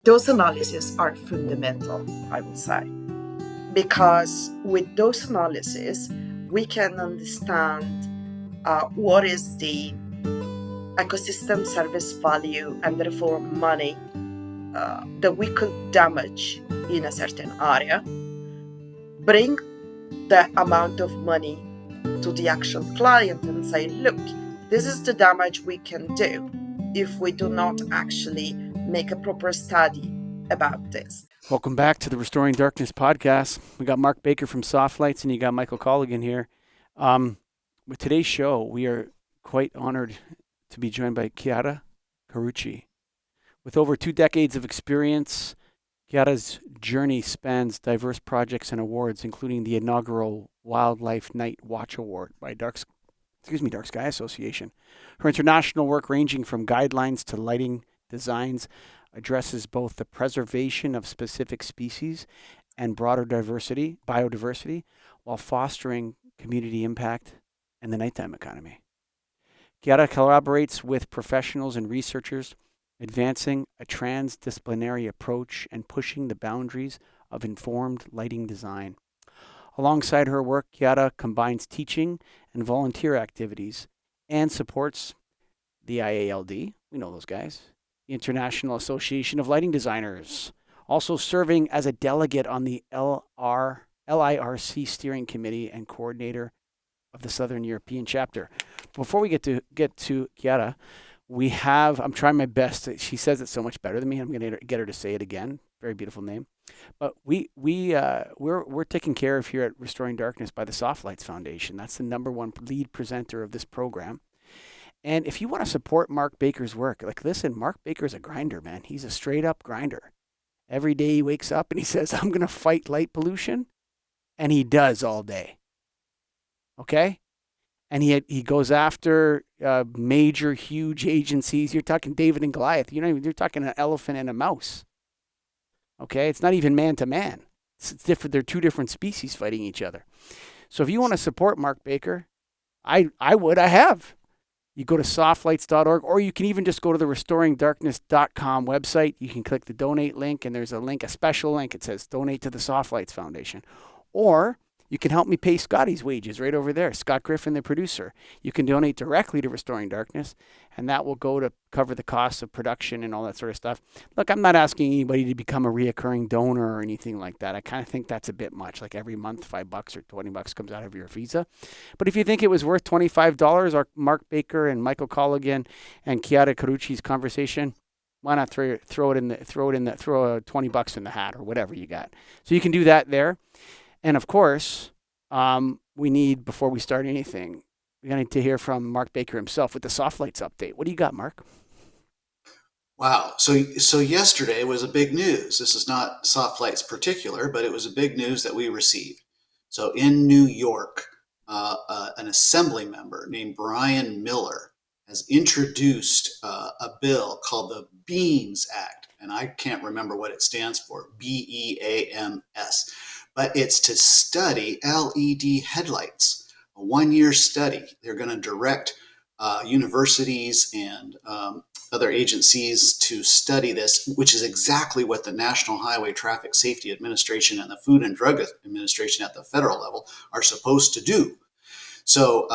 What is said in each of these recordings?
Those analyses are fundamental, I would say, because with those analyses, we can understand what is the ecosystem service value and therefore money that we could damage in a certain area, bring the amount of money to the actual client and say, look, this is the damage we can do if we do not actually make a proper study about this. Welcome back to the Restoring Darkness podcast. We got Mark Baker from Soft Lights, and you got Michael Colligan here. With today's show, we are quite honored to be joined by Chiara Carucci. With over 2 decades of experience, Chiara's journey spans diverse projects and awards, including the inaugural Wildlife Night Watch Award by Dark Sky Association. Her international work, ranging from guidelines to lighting designs, addresses both the preservation of specific species and broader biodiversity, while fostering community impact and the nighttime economy. Chiara collaborates with professionals and researchers, advancing a transdisciplinary approach and pushing the boundaries of informed lighting design. Alongside her work, Chiara combines teaching and volunteer activities and supports the IALD, we know those guys, the International Association of Lighting Designers, also serving as a delegate on the LIRC Steering Committee and coordinator of the Southern European chapter. Before we get to Chiara, I'm trying my best. She says it so much better than me. I'm going to get her to say it again. Very beautiful name. But we're taken care of here at Restoring Darkness by the Soft Lights Foundation. That's the number one lead presenter of this program. And if you want to support Mark Baker's work, listen, Mark Baker's a grinder, man. He's a straight up grinder. Every day he wakes up and he says, I'm going to fight light pollution. And he does all day. Okay? And he goes after major, huge agencies. You're talking David and Goliath. You're talking an elephant and a mouse. Okay? It's not even man to man. It's different. They're two different species fighting each other. So if you want to support Mark Baker, I have. You go to softlights.org, or you can even just go to the restoringdarkness.com website. You can click the donate link, and there's a special link. It says donate to the Soft Lights Foundation. Or you can help me pay Scotty's wages right over there, Scott Griffin, the producer. You can donate directly to Restoring Darkness, and that will go to cover the costs of production and all that sort of stuff. Look, I'm not asking anybody to become a reoccurring donor or anything like that. I kind of think that's a bit much. Like every month, $5 or $20 comes out of your visa. But if you think it was worth $25, our Mark Baker and Michael Colligan and Chiara Carucci's conversation, why not throw $20 in the hat or whatever you got? So you can do that there. And of course, we need, before we start anything, we need to hear from Mark Baker himself with the Soft Lights update. What do you got, Mark? Wow. So yesterday was a big news. This is not Soft Lights particular, but it was a big news that we received. So in New York, an assembly member named Brian Miller has introduced a bill called the BEAMS Act. And I can't remember what it stands for, BEAMS. But it's to study LED headlights, a 1-year study. They're going to direct universities and other agencies to study this, which is exactly what the National Highway Traffic Safety Administration and the Food and Drug Administration at the federal level are supposed to do. So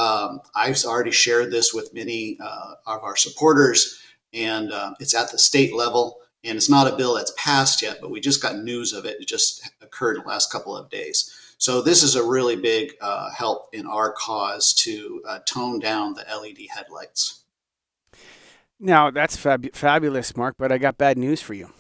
I've already shared this with many of our supporters, and it's at the state level. And it's not a bill that's passed yet, but we just got news of it. It just occurred in the last couple of days. So this is a really big help in our cause to tone down the LED headlights. Now, that's fabulous, Mark, but I got bad news for you.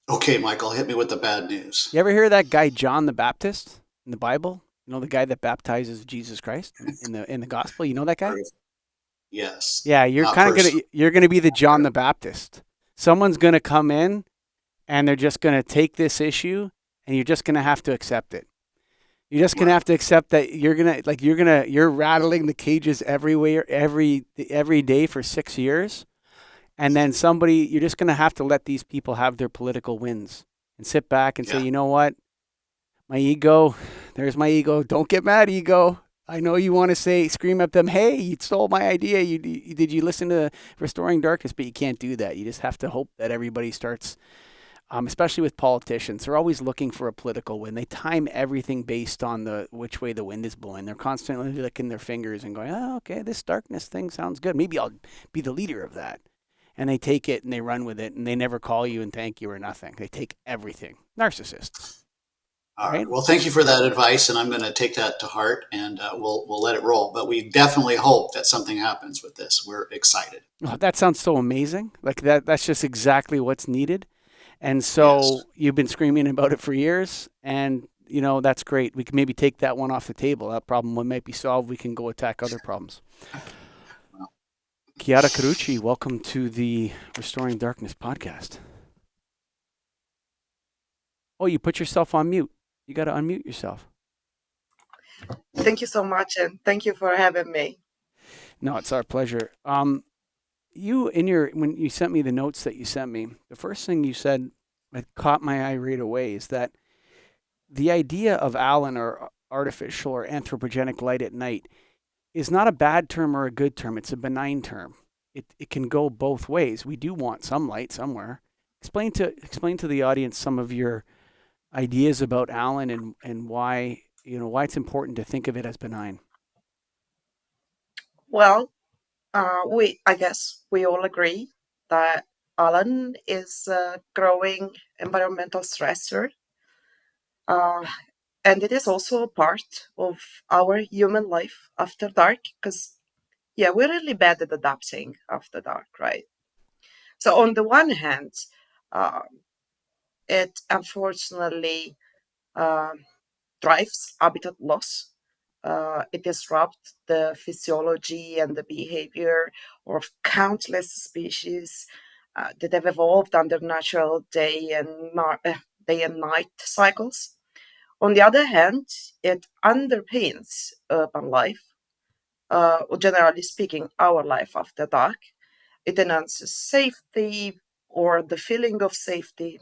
Okay, Michael, hit me with the bad news. You ever hear of that guy John the Baptist in the Bible? You know, the guy that baptizes Jesus Christ in the gospel? You know that guy? Yes. Yeah, you're gonna be the John the Baptist. Someone's going to come in and they're just going to take this issue and you're just going to have to accept it. You're just going to have to accept that you're rattling the cages everywhere, every day for 6 years. And then you're just going to have to let these people have their political wins and sit back and say, you know what? There's my ego. Don't get mad, ego. I know you want to say, scream at them, hey, you stole my idea. Did you listen to Restoring Darkness? But you can't do that. You just have to hope that everybody starts, especially with politicians. They're always looking for a political win. They time everything based on the which way the wind is blowing. They're constantly licking their fingers and going, oh, okay, this darkness thing sounds good. Maybe I'll be the leader of that. And they take it and they run with it and they never call you and thank you or nothing. They take everything. Narcissists, All right. right? Well, thank you for that advice, and I'm going to take that to heart, and we'll let it roll. But we definitely hope that something happens with this. We're excited. Oh, that sounds so amazing. Like that's just exactly what's needed. And Yes. so you've been screaming about it for years, and that's great. We can maybe take that one off the table. That problem might be solved. We can go attack other problems. Well, Chiara Carucci, welcome to the Restoring Darkness podcast. Oh, you put yourself on mute. You got to unmute yourself. Thank you so much, and thank you for having me. No, it's our pleasure. When you sent me the notes that you sent me, the first thing you said that caught my eye right away is that the idea of Alan or artificial or anthropogenic light at night is not a bad term or a good term. It's a benign term. It can go both ways. We do want some light somewhere. Explain to the audience some of your ideas about Alan and why it's important to think of it as benign. Well, I guess we all agree that Alan is a growing environmental stressor, uh, and it is also a part of our human life after dark. Because we're really bad at adapting after dark, right? So on the one hand, uh, it unfortunately um drives habitat loss. It disrupts the physiology and the behavior of countless species that have evolved under natural day and night cycles. On the other hand, it underpins urban life, or generally speaking, our life after dark. It enhances safety or the feeling of safety.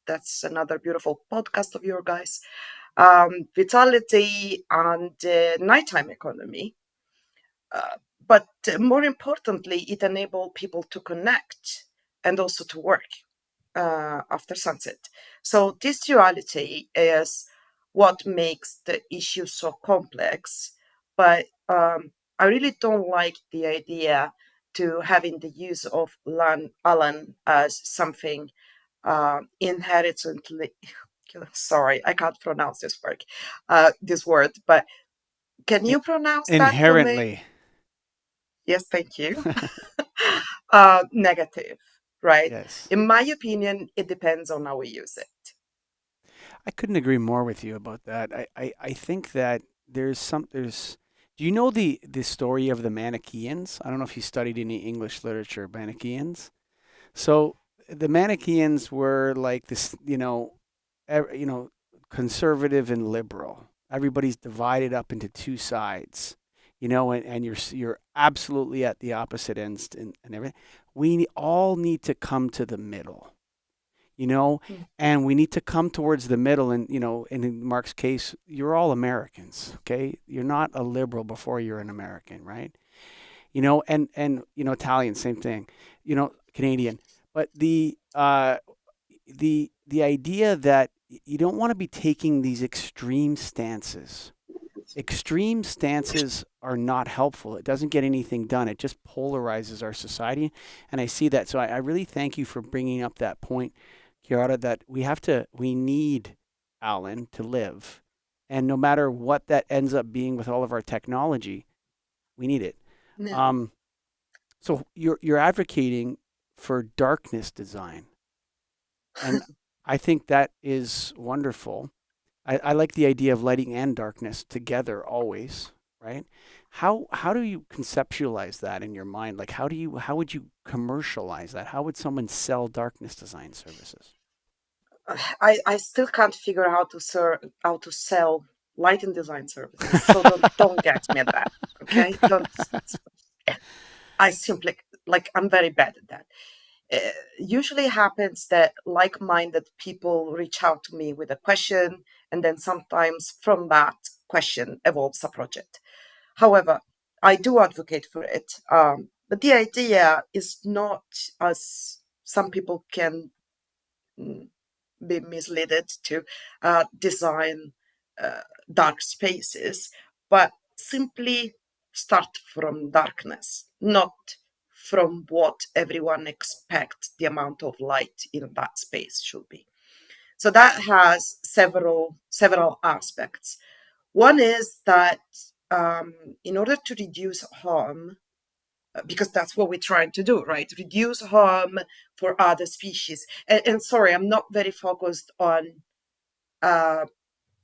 That's another beautiful podcast of your guys. Vitality and nighttime economy. But more importantly, it enables people to connect and also to work after sunset. So this duality is what makes the issue so complex. But I really don't like the idea to having the use of Alan as something inherently. Sorry, I can't pronounce this word, but can you pronounce that for me? Inherently. Yes, thank you. Negative, right? Yes. In my opinion, it depends on how we use it. I couldn't agree more with you about that. I think that there's do you know the story of the Manichaeans? I don't know if you studied any English literature, Manichaeans. So the Manichaeans were like this, conservative and liberal. Everybody's divided up into two sides, and you're absolutely at the opposite ends and everything. We all need to come to the middle, Mm. and we need to come towards the middle. And and in Mark's case, you're all Americans, okay? You're not a liberal before you're an American, right? And Italian, same thing, Canadian. But the idea that you don't want to be taking these extreme stances. Extreme stances are not helpful. It doesn't get anything done. It just polarizes our society, and I see that. So I really thank you for bringing up that point, Chiara, that we need Alan to live, and no matter what that ends up being with all of our technology, we need it. Yeah. Um, so you're advocating for darkness design, and I think that is wonderful. I like the idea of lighting and darkness together always, right? How do you conceptualize that in your mind? Like how would you commercialize that? How would someone sell darkness design services? I still can't figure out how to sell light and design services. So don't get me at that. Okay? Don't. I simply I'm very bad at that. Usually happens that like-minded people reach out to me with a question, and then sometimes from that question evolves a project. However, I do advocate for it. But the idea is not, as some people can mm, be misled to design dark spaces, but simply start from darkness, not from what everyone expects the amount of light in that space should be. So that has several aspects. One is that in order to reduce harm, because that's what we're trying to do, right? Reduce harm for other species. And sorry, I'm not very focused on, uh,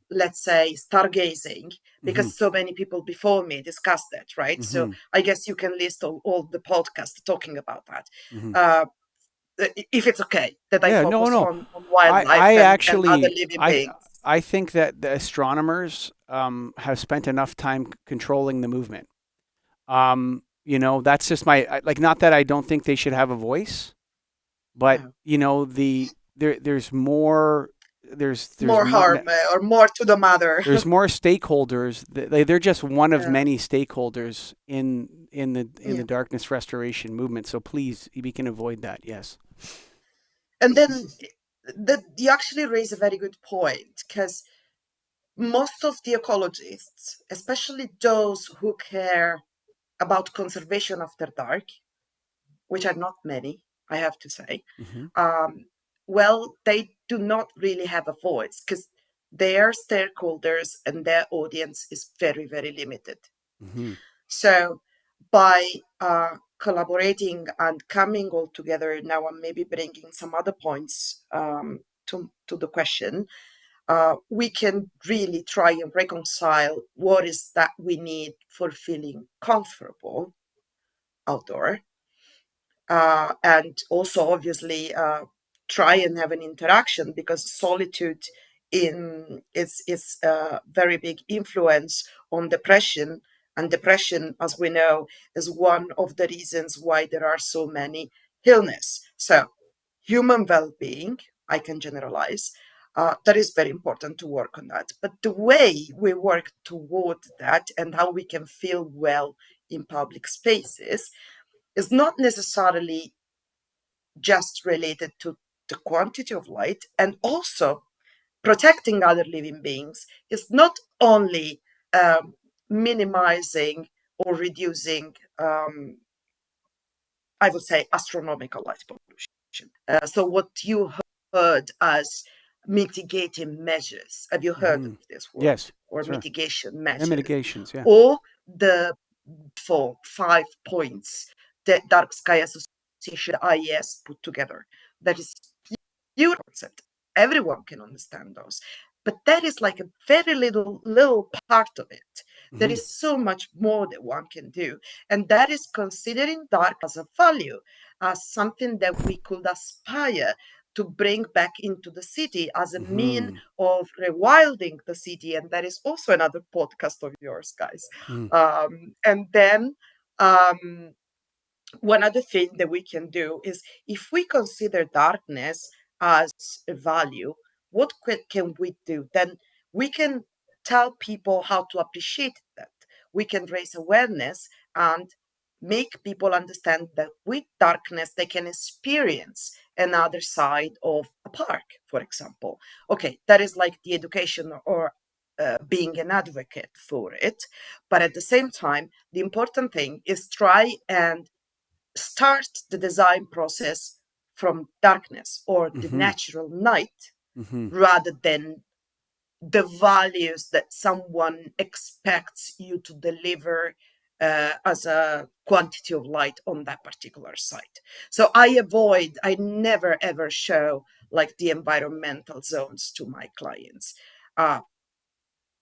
let's say, stargazing, Mm-hmm. because so many people before me discussed that, right? So Mm-hmm. I guess you can list all the podcasts talking about that. Mm-hmm. Uh, if it's okay that I Yeah, no, focus no. on wildlife I and other actually living beings. I think that the astronomers have spent enough time controlling the movement. That's just like, not that I don't think they should have a voice, but No. there's more More harm or more to the mother. there's more stakeholders. They're just one of Yeah. many stakeholders in the Yeah. darkness restoration movement. So please, we can avoid that. Yes. And then you actually raise a very good point, because most of the ecologists, especially those who care about conservation after dark, which are not many, I have to say, Mm-hmm. um, well, they do not really have a voice, because their stakeholders and their audience is very, very limited. Mm-hmm. So by collaborating and coming all together, now I'm maybe bringing some other points to the question. We can really try and reconcile what is that we need for feeling comfortable outdoor, and also obviously try and have an interaction, because solitude is a very big influence on depression, and depression, as we know, is one of the reasons why there are so many illness. So human well-being, I can generalize, that is very important to work on that. But the way we work toward that and how we can feel well in public spaces is not necessarily just related to the quantity of light, and also protecting other living beings is not only um, minimizing or reducing, I would say, astronomical light pollution. So what you heard as mitigating measures, have you heard Mm-hmm. of this word? Yes, Or sir. mitigation And measures, mitigations. Yeah. or the 5 points that Dark Sky Association IES put together. That is beautiful concept. Everyone can understand those. But that is like a very little part of it. There Mm-hmm. is so much more that one can do. And that is considering dark as a value, as something that we could aspire to bring back into the city as a mean Mm-hmm. of rewilding the city. And that is also another podcast of yours, guys. Mm-hmm. And then um, one other thing that we can do is, if we consider darkness as a value, what can we do? Then we can tell people how to appreciate that. We can raise awareness and make people understand that with darkness they can experience another side of a park, for example. Okay, that is like the education, or being an advocate for it. But at the same time, the important thing is try and start the design process from darkness or the Mm-hmm. natural night, Mm-hmm. rather than the values that someone expects you to deliver as a quantity of light on that particular site. So I never ever show like the environmental zones to my clients, uh,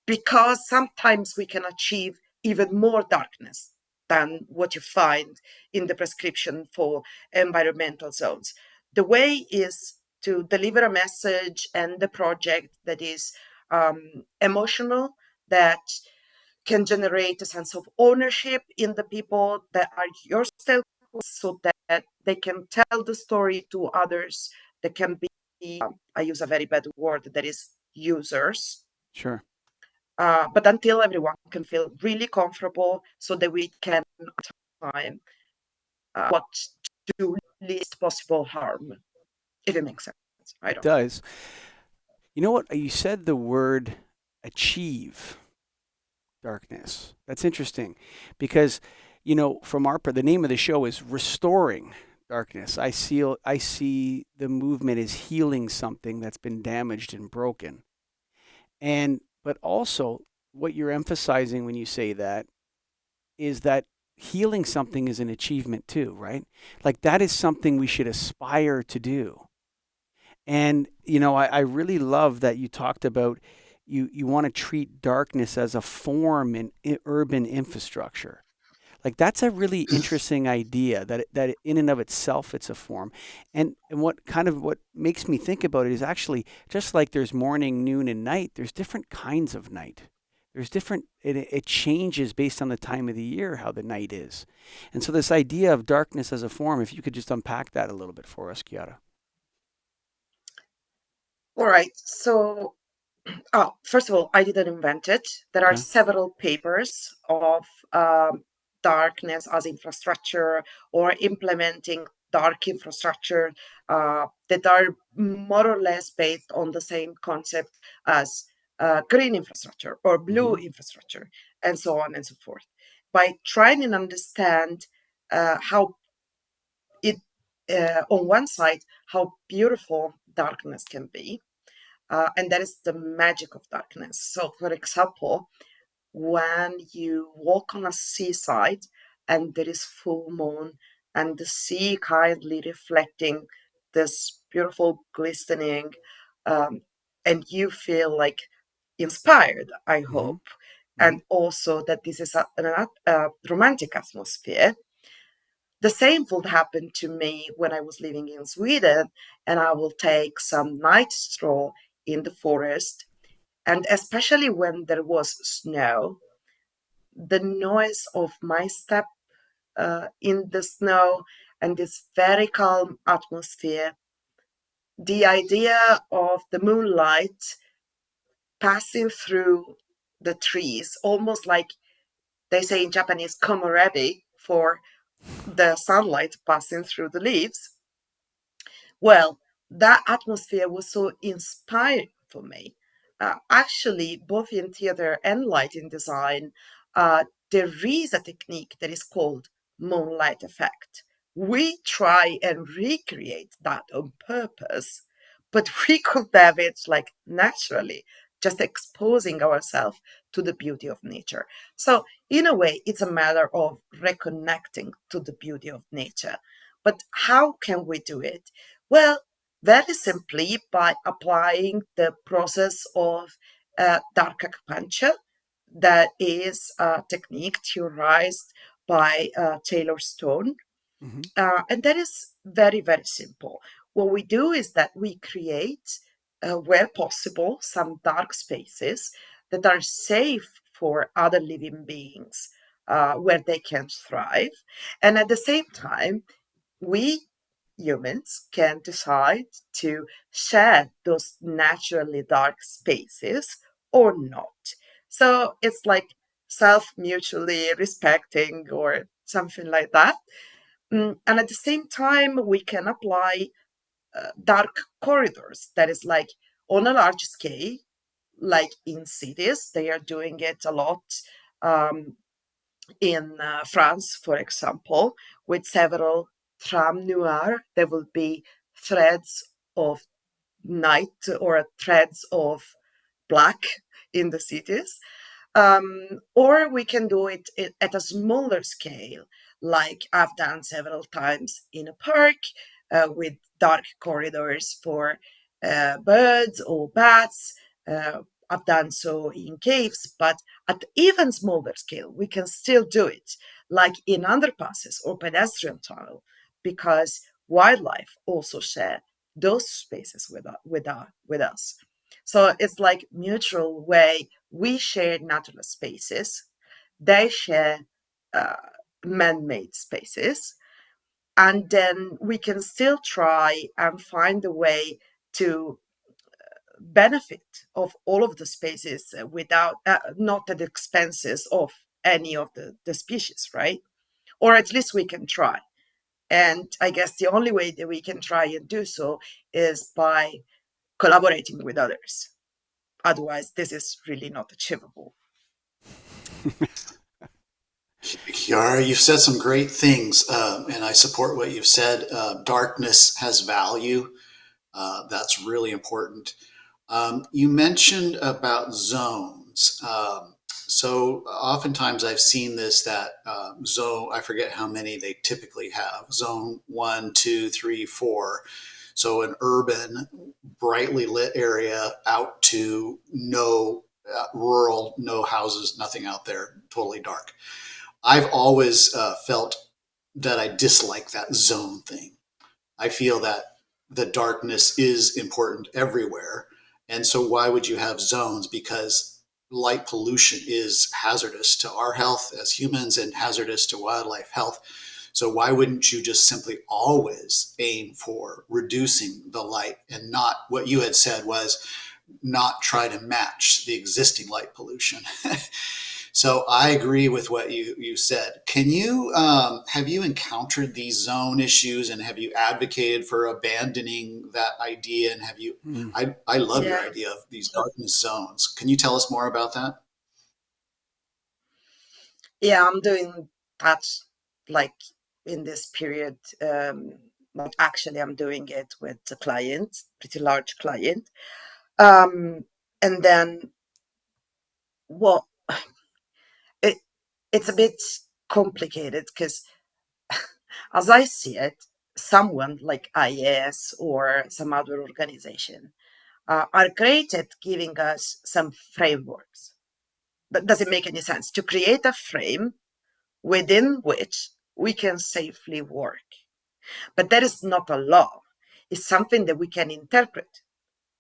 because sometimes we can achieve even more darkness than what you find in the prescription for environmental zones. The way is to deliver a message and the project that is emotional, that can generate a sense of ownership in the people that are your stakeholders, so that they can tell the story to others that can be, I use a very bad word, that is users. Sure. but until everyone can feel really comfortable so that we can time what to least possible harm, if it makes sense. I It don't know. does. You know what? You said the word achieve darkness. That's interesting because, from the name of the show is restoring darkness. I see the movement as healing something that's been damaged and broken. But also what you're emphasizing when you say that is that healing something is an achievement too, right? Like that is something we should aspire to do. And I really love that you talked about you want to treat darkness as a form in urban infrastructure. Like that's a really interesting idea that in and of itself it's a form. And what makes me think about it is actually just like there's morning, noon, and night, there's different kinds of night. There's different it changes based on the time of the year how the night is. And so this idea of darkness as a form, if you could just unpack that a little bit for us, Chiara. All right. So, first of all, I didn't invent it. There are Okay. several papers of darkness as infrastructure or implementing dark infrastructure that are more or less based on the same concept as green infrastructure or blue Mm-hmm. infrastructure, and so on and so forth. By trying and understand how it, on one side, how beautiful darkness can be, and that is the magic of darkness. So, for example, when you walk on a seaside and there is full moon and the sea kindly reflecting this beautiful glistening, um, and you feel like inspired, I Mm-hmm. hope, Mm-hmm. and also that this is a romantic atmosphere. The same would happen to me when I was living in Sweden, and I will take some night stroll in the forest. And especially when there was snow, the noise of my step in the snow and this very calm atmosphere, the idea of the moonlight passing through the trees, almost like they say in Japanese, komorebi, for the sunlight passing through the leaves. Well, that atmosphere was so inspiring for me. Actually, both in theater and lighting design, there is a technique that is called moonlight effect. We try and recreate that on purpose, but we could have it like naturally, just exposing ourselves to the beauty of nature. So, in a way, it's a matter of reconnecting to the beauty of nature. But how can we do it? Well, very simply by applying the process of dark acupuncture, that is a technique theorized by Taylor Stone. Mm-hmm. And that is very, very simple. What we do is that we create, where possible, some dark spaces that are safe for other living beings, where they can thrive. And at the same time, we humans can decide to share those naturally dark spaces or not. So it's like self mutually respecting or something like that. And at the same time, we can apply dark corridors. That is like on a large scale, like in cities, they are doing it a lot. Um, in France, for example, with several tram noir, there will be threads of night or threads of black in the cities. Or we can do it at a smaller scale, like I've done several times in a park with dark corridors for birds or bats. Uh, I've done so in caves, but at even smaller scale, we can still do it, like in underpasses or pedestrian tunnel, because wildlife also share those spaces with us. So it's like mutual way we share natural spaces, they share uh, man-made spaces, and then we can still try and find a way to benefit of all of the species without not at the expenses of any of the species, right? Or at least we can try. And I guess the only way that we can try and do so is by collaborating with others. Otherwise, this is really not achievable. Chiara, you've said some great things, and I support what you've said. Darkness has value. That's really important. You mentioned about zones. So oftentimes I've seen this that zone, I forget how many they typically have, zone 1, 2, 3, 4. So an urban, brightly lit area out to no rural, no houses, nothing out there, totally dark. I've always felt that I dislike that zone thing. I feel that the darkness is important everywhere. And so why would you have zones? Because light pollution is hazardous to our health as humans and hazardous to wildlife health. So why wouldn't you just simply always aim for reducing the light, and not what you had said was not try to match the existing light pollution? So I agree with what you said. Can you have you encountered these zone issues, and have you advocated for abandoning that idea? And have you? Mm. I love your Yeah, idea of these darkness zones. Can you tell us more about that? yeah, I'm doing that like in this period. Like actually, I'm doing it with a client, pretty large client. Um, and then, well, it it's a bit complicated because, as I see it, someone like IAS or some other organization are great at giving us some frameworks. But does it make any sense to create a frame within which we can safely work? But that is not a law. It's something that we can interpret.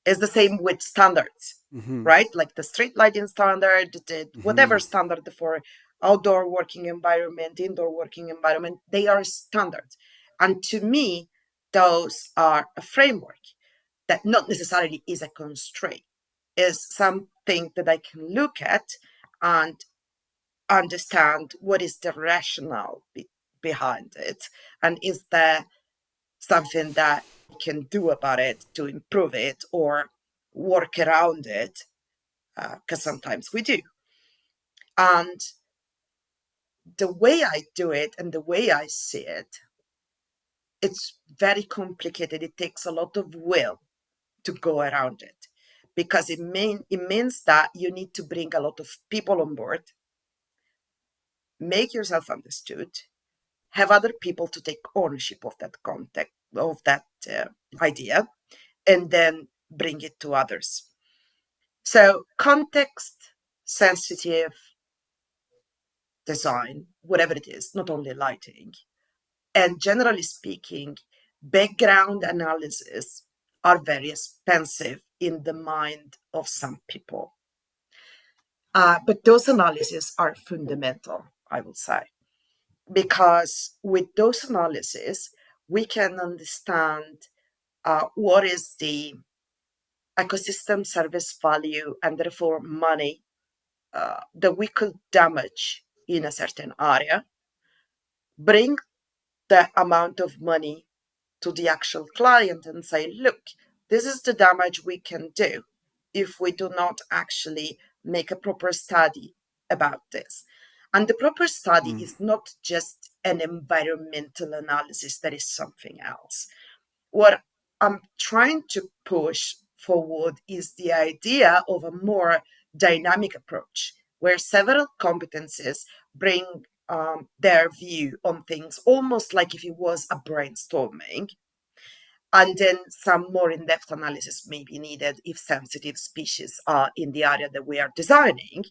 It's the same with standards, Mm-hmm. right? Like the street lighting standard, Mm-hmm. whatever standard for outdoor working environment, indoor working environment, they are standards. And to me, those are a framework that not necessarily is a constraint, is something that I can look at and understand what is the rationale behind it, and is there something that we can do about it to improve it or work around it, because sometimes we do. And the way I do it and the way I see it, it's very complicated. It takes a lot of will to go around it, because it means that you need to bring a lot of people on board, make yourself understood, have other people to take ownership of that context, of that idea, and then bring it to others. So context sensitive design, whatever it is, not only lighting, and generally speaking, background analysis are very expensive in the mind of some people. But those analyses are fundamental, I would say, because with those analyses, we can understand what is the ecosystem service value and therefore money that we could damage in a certain area, bring the amount of money to the actual client and say, look, this is the damage we can do if we do not actually make a proper study about this. And the proper study Mm. is not just an environmental analysis, that is something else. What I'm trying to push forward is the idea of a more dynamic approach where several competencies bring their view on things, almost like if it was a brainstorming. And then some more in depth analysis may be needed if sensitive species are in the area that we are designing.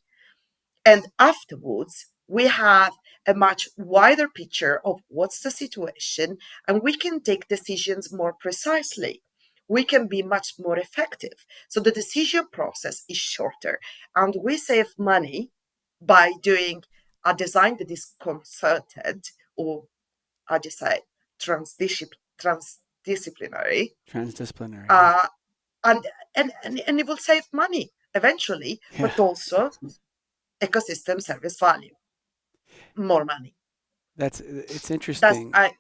And afterwards, we have a much wider picture of what's the situation, and we can take decisions more precisely. We can be much more effective. So the decision process is shorter, and we save money by doing a design that is concerted, or how do you say, transdisciplinary. Transdisciplinary. Yeah. Uh, and and it will save money eventually, Yeah, but also ecosystem service value, more money. it's That's interesting. I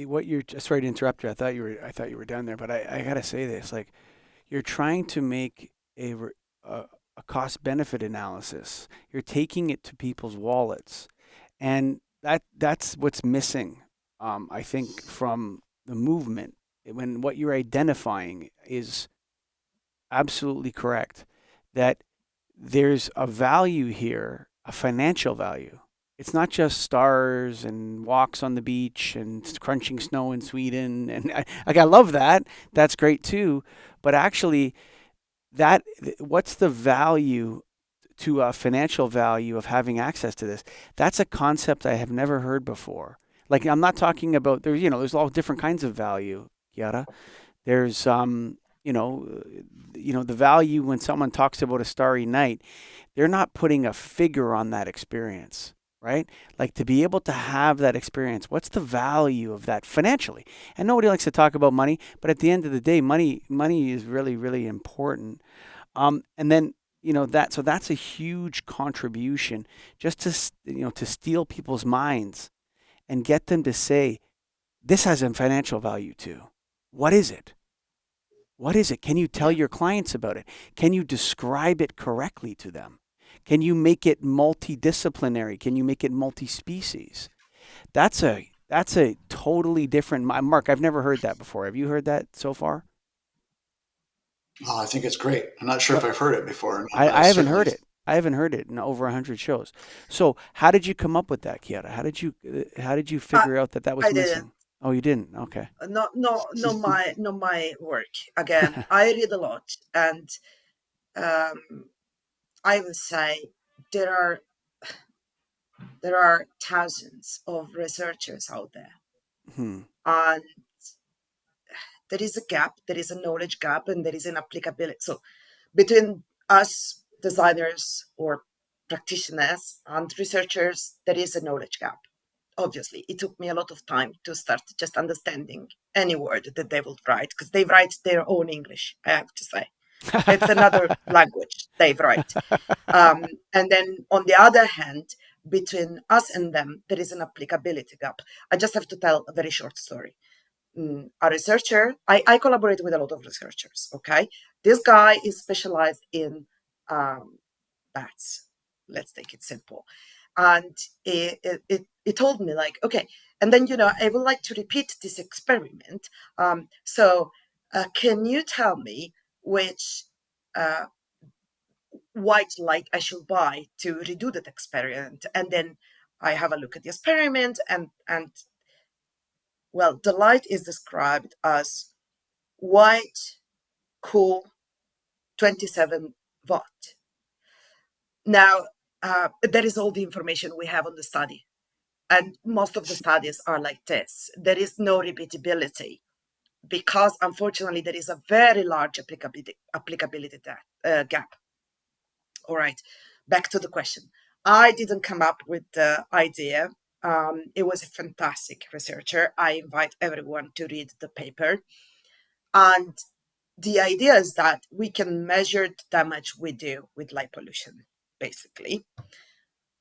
What you're sorry to interrupt you. I thought you were done there, but I gotta say this. Like you're trying to make a, a cost benefit analysis. You're taking it to people's wallets, and that's what's missing. I think from the movement when what you're identifying is absolutely correct. That there's a value here, a financial value. It's not just stars and walks on the beach and crunching snow in Sweden, and I love that. That's great too. But actually, that what's the value to a financial value of having access to this? That's a concept I have never heard before. Like I'm not talking about there's all different kinds of value, Chiara. There's the value when someone talks about a starry night, they're not putting a figure on that experience, right? Like to be able to have that experience, what's the value of that financially? And nobody likes to talk about money, but at the end of the day, money is really really important. And then that's a huge contribution just to steal people's minds and get them to say this has a financial value too. What is it? What is it? Can you tell your clients about it? Can you describe it correctly to them? Can you make it multidisciplinary? Can you make it multi-species? That's a totally different. Mark, I've never heard that before. Have you heard that so far? Oh, I think it's great. I'm not sure if Well, I've heard it before or not, I, but I I haven't certainly. heard it. I haven't heard it in over 100 shows. So, how did you come up with that, Kiara? How did you I, figure out that that was I didn't. missing? Oh, you didn't. Okay. No, my work. Again, I read a lot, and um, I would say there are there are thousands of researchers out there, Hmm. and there is a gap. There is a knowledge gap, and there is an applicability. So between us designers or practitioners and researchers, there is a knowledge gap. Obviously, it took me a lot of time to start just understanding any word that they will write because they write their own English. I have to say, it's another language they write. And then on the other hand, between us and them, there is an applicability gap. I just have to tell a very short story. A researcher, I collaborate with a lot of researchers, okay? This guy is specialized in um, bats. Let's take it simple. And it told me, like, okay, and then, I would like to repeat this experiment. So can you tell me which uh, white light I should buy to redo that experiment? And then I have a look at the experiment, and well, the light is described as white, cool, 27 watt. Now, that is all the information we have on the study. And most of the studies are like this. There is no repeatability because, unfortunately, there is a very large applicability gap. All right, back to the question. I didn't come up with the idea. It was a fantastic researcher. I invite everyone to read the paper. And the idea is that we can measure the damage we do with light pollution, basically.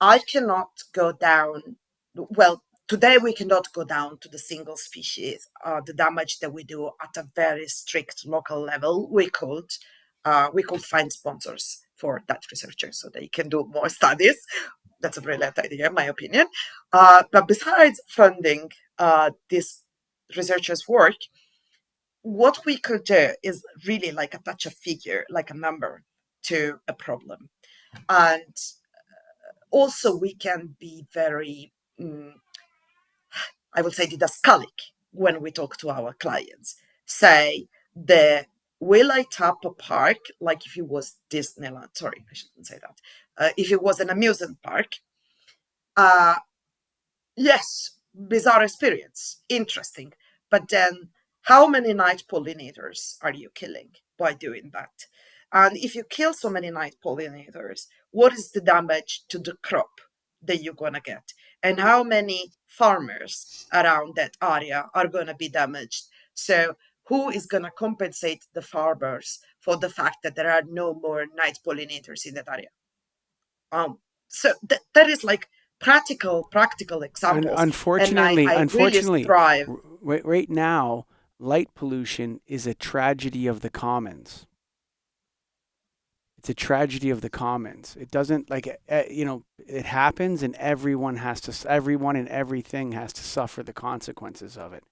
I cannot go down, well, today we cannot go down to the single species, the damage that we do at a very strict local level. We could find sponsors for that researcher so they can do more studies. That's a brilliant idea, in my opinion. But besides funding this researcher's work, what we could do is really like attach a figure, like a number to a problem. And also we can be very, I would say, didascalic when we talk to our clients. Say, we light up a park like if it was Disneyland. Sorry, I shouldn't say that. If it was an amusement park, uh, yes, bizarre experience, interesting. But then, how many night pollinators are you killing by doing that? And if you kill so many night pollinators, what is the damage to the crop that you're going to get? And how many farmers around that area are going to be damaged? So, who is going to compensate the farmers for the fact that there are no more night pollinators in that area? So that is like practical examples, and Unfortunately, I really strive. right now, light pollution is a tragedy of the commons. It's a tragedy of the commons. It doesn't it happens, and everyone and everything has to suffer the consequences of it.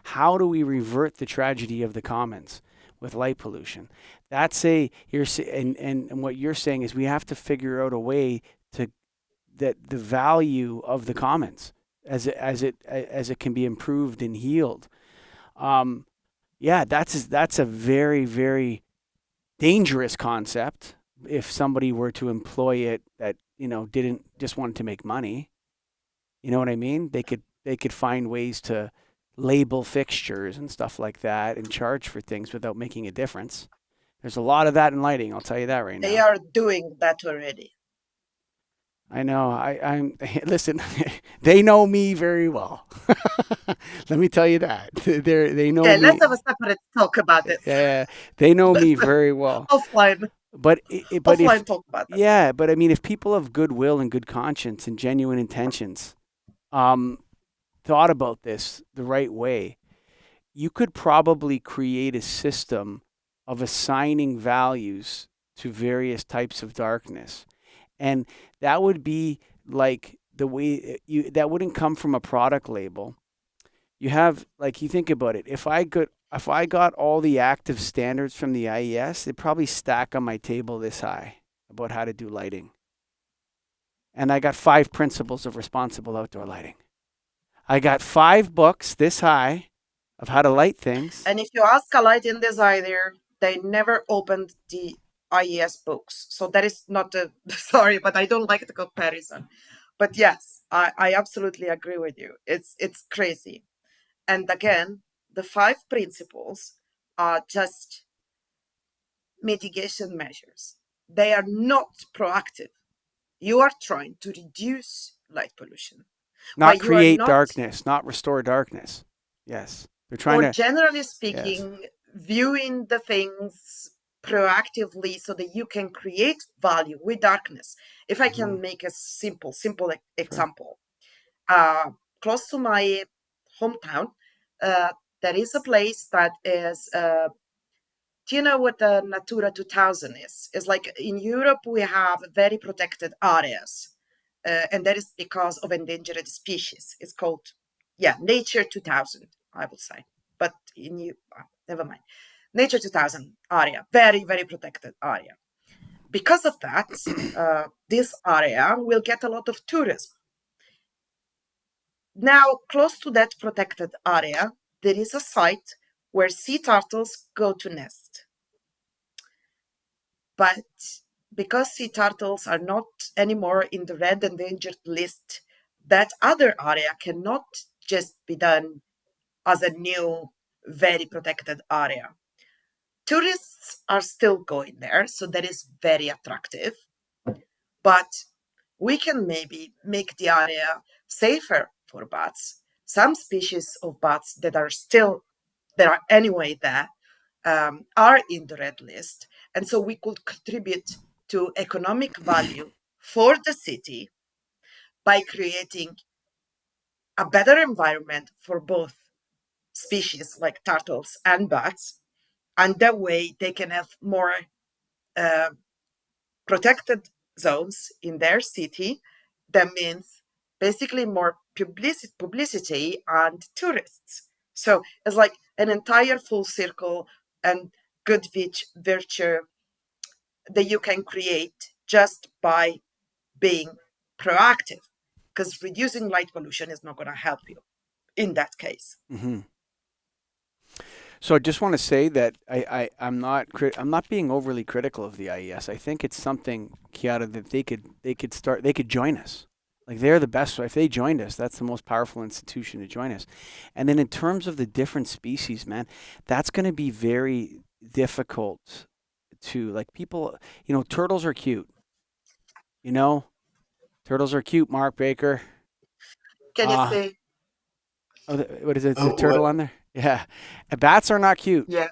How do we revert the tragedy of the commons with light pollution? And what you're saying is we have to figure out a way to that the value of the commons as it can be improved and healed. That's a very, very dangerous concept if somebody were to employ it that didn't just want to make money. You know what I mean? They could find ways to label fixtures and stuff like that and charge for things without making a difference. There's a lot of that in lighting, I'll tell you that right They now. are doing that already. I know. I'm listen. They know me very well. Let me tell you that they know Yeah, let's me. have a separate talk about this. They know me very well. Offline, But but if offline talk about this. yeah, but I mean, if people have goodwill and good conscience and genuine intentions, um, thought about this the right way, you could probably create a system of assigning values to various types of darkness. And that would be like the way that wouldn't come from a product label. You have like you think about it. If I got all the active standards from the IES, they'd probably stack on my table this high about how to do lighting. And I got 5 principles of responsible outdoor lighting. I got 5 books this high of how to light things. And if you ask a lighting designer, they never opened the IES books. So that is not a sorry, but I don't like the comparison. But yes, I absolutely agree with you. It's crazy. And again, the 5 principles are just mitigation measures. They are not proactive. You are trying to reduce light pollution, Not but you are create not, darkness, not restore darkness. Yes. They're trying or to, generally yes. speaking, viewing the things proactively so that you can create value with darkness. If I Mhm. can make a simple Sure. example, close to my hometown, uh, there is a place that is do you know what the Natura 2000 is? It's like in Europe, we have very protected areas, and that is because of endangered species. It's called, yeah, Nature 2000, I would say. But in you, never mind. Nature 2000 area, very, very protected area. Because of that, this area will get a lot of tourism. Now, close to that protected area, there is a site where sea turtles go to nest. But because sea turtles are not anymore in the red endangered list, that other area cannot just be done as a new, very protected area. Tourists are still going there, so that is very attractive. But we can maybe make the area safer for bats. Some species of bats that are anyway there, are in the red list. And so we could contribute to economic value for the city by creating a better environment for both species like turtles and bats. And that way they can have more uh, protected zones in their city. That means basically more publicity and tourists. So it's like an entire full circle and good virtue that you can create just by being proactive, because reducing light pollution is not going to help you in that case. Hmm. So I just want to say that I'm not being overly critical of the IES. I think it's something, Chiara, that they could join us. Like they're the best. If they joined us, that's the most powerful institution to join us. And then in terms of the different species, man, that's going to be very difficult to like people. Turtles are cute. You know, turtles are cute. Mark Baker. Can you Uh say what is it? Is a Oh, turtle what? on there? Yeah. Bats are not cute. Yeah.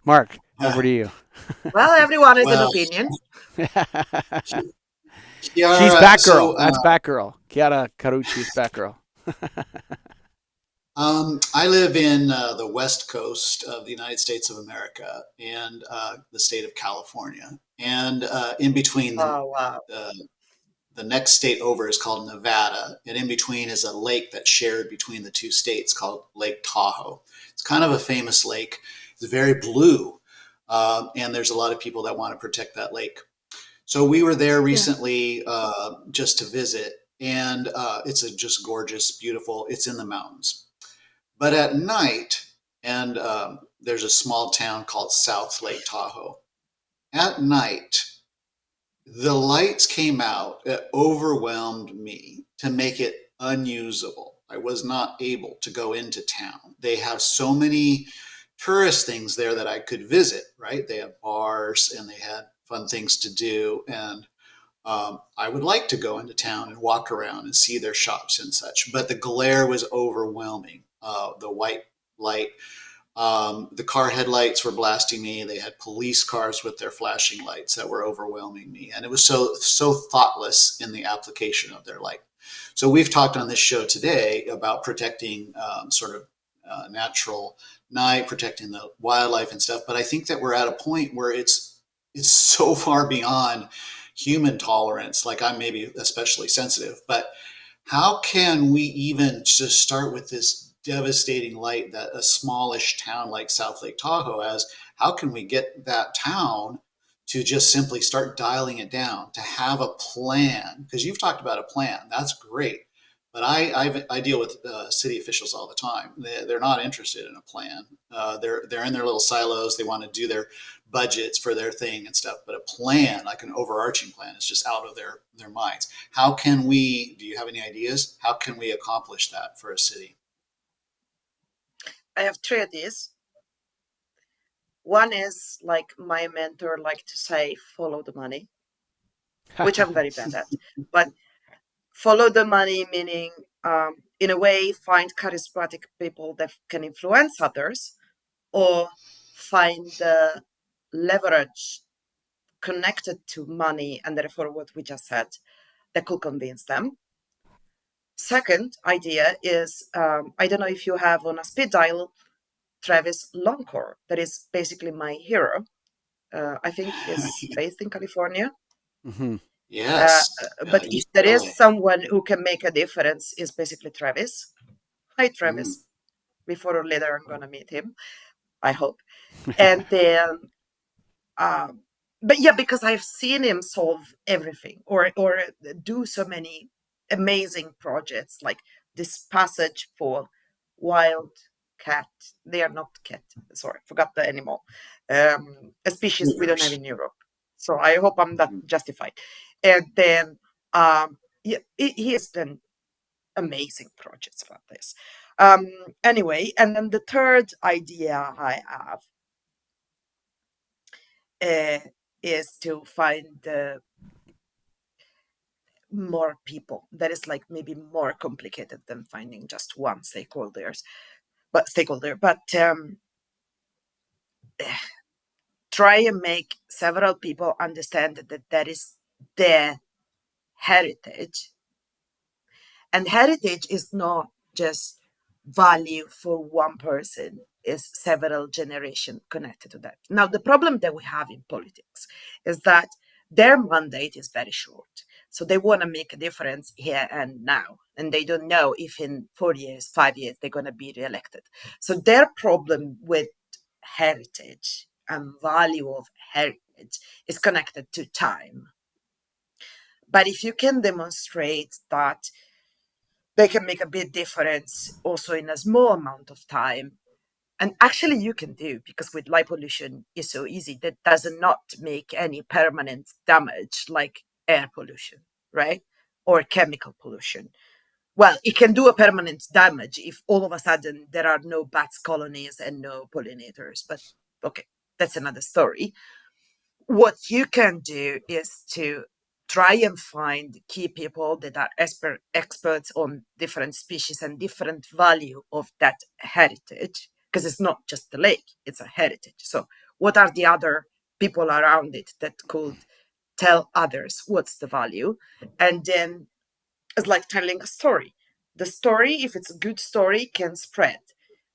Mark, over to you. Well, everyone has an Well, opinion. She's Chiara, Batgirl. That's Batgirl. Chiara Carucci is Batgirl. I live in the West Coast of the United States of America and the state of California. And in between Oh, wow. uh, the next state over is called Nevada, and in between is a lake that's shared between the two states called Lake Tahoe. It's kind of a famous lake. It's very blue, and there's a lot of people that want to protect that lake. So we were there Yeah. recently just to visit, and it's a just gorgeous, beautiful. It's in the mountains, but at night, and there's a small town called South Lake Tahoe. At night, the lights came out. It overwhelmed me to make it unusable. I was not able to go into town. They have so many tourist things there that I could visit, right? They have bars and they had fun things to do. And I would like to go into town and walk around and see their shops and such. But the glare was overwhelming. The white light, the car headlights were blasting me. They had police cars with their flashing lights that were overwhelming me, and it was so thoughtless in the application of their light. So we've talked on this show today about protecting sort of natural night, protecting the wildlife and stuff. But I think that we're at a point where it's so far beyond human tolerance. Like I'm maybe especially sensitive, but how can we even just start with this devastating light that a smallish town like South Lake Tahoe has? How can we get that town to just simply start dialing it down, to have a plan? Because you've talked about a plan, that's great. But I deal with city officials all the time. They're not interested in a plan. They're in their little silos. They want to do their budgets for their thing and stuff. But a plan, like an overarching plan, is just out of their minds. How can we? Do you have any ideas? How can we accomplish that for a city? I have three ideas. One is like my mentor like to say, follow the money, which I'm very bad at. But follow the money, meaning, in a way, find charismatic people that can influence others, or find the leverage connected to money and therefore what we just said that could convince them. Second idea is, I don't know if you have on a speed dial Travis Longcore, that is basically my hero. I think he's based in California. Hmm. Uh, Yes, but if there is UCLA. someone who can make a difference, is basically Travis. Hi, Mm. Travis. Before or later, I'm gonna meet him. I hope. And then, um, but yeah, because I've seen him solve everything, or do so many amazing projects, like this passage for wild cat. They are not cat. Sorry, forgot the animal. A species we don't have Cougars. in Europe. So I hope I'm not Mhm. justified. And then, yeah, he has done amazing projects about this. Um, anyway, and then the third idea I have uh, is to find more people. That is like maybe more complicated than finding just one stakeholder. But try and make several people understand that that is their heritage. And heritage is not just value for one person, is several generations connected to that. Now, the problem that we have in politics is that their mandate is very short. So they want to make a difference here and now. And they don't know if in 4 years, 5 years, they're going to be reelected. So their problem with heritage and value of heritage is connected to time. But if you can demonstrate that they can make a big difference also in a small amount of time. And actually, you can do, because with light pollution is so easy, that does not make any permanent damage like air pollution, right? Or chemical pollution. Well, it can do a permanent damage if all of a sudden there are no bats colonies and no pollinators. But okay, that's another story. What you can do is to try and find key people that are experts on different species and different value of that heritage, because it's not just the lake, it's a heritage. So what are the other people around it that could tell others what's the value? And then it's like telling a story. The story, if it's a good story, can spread.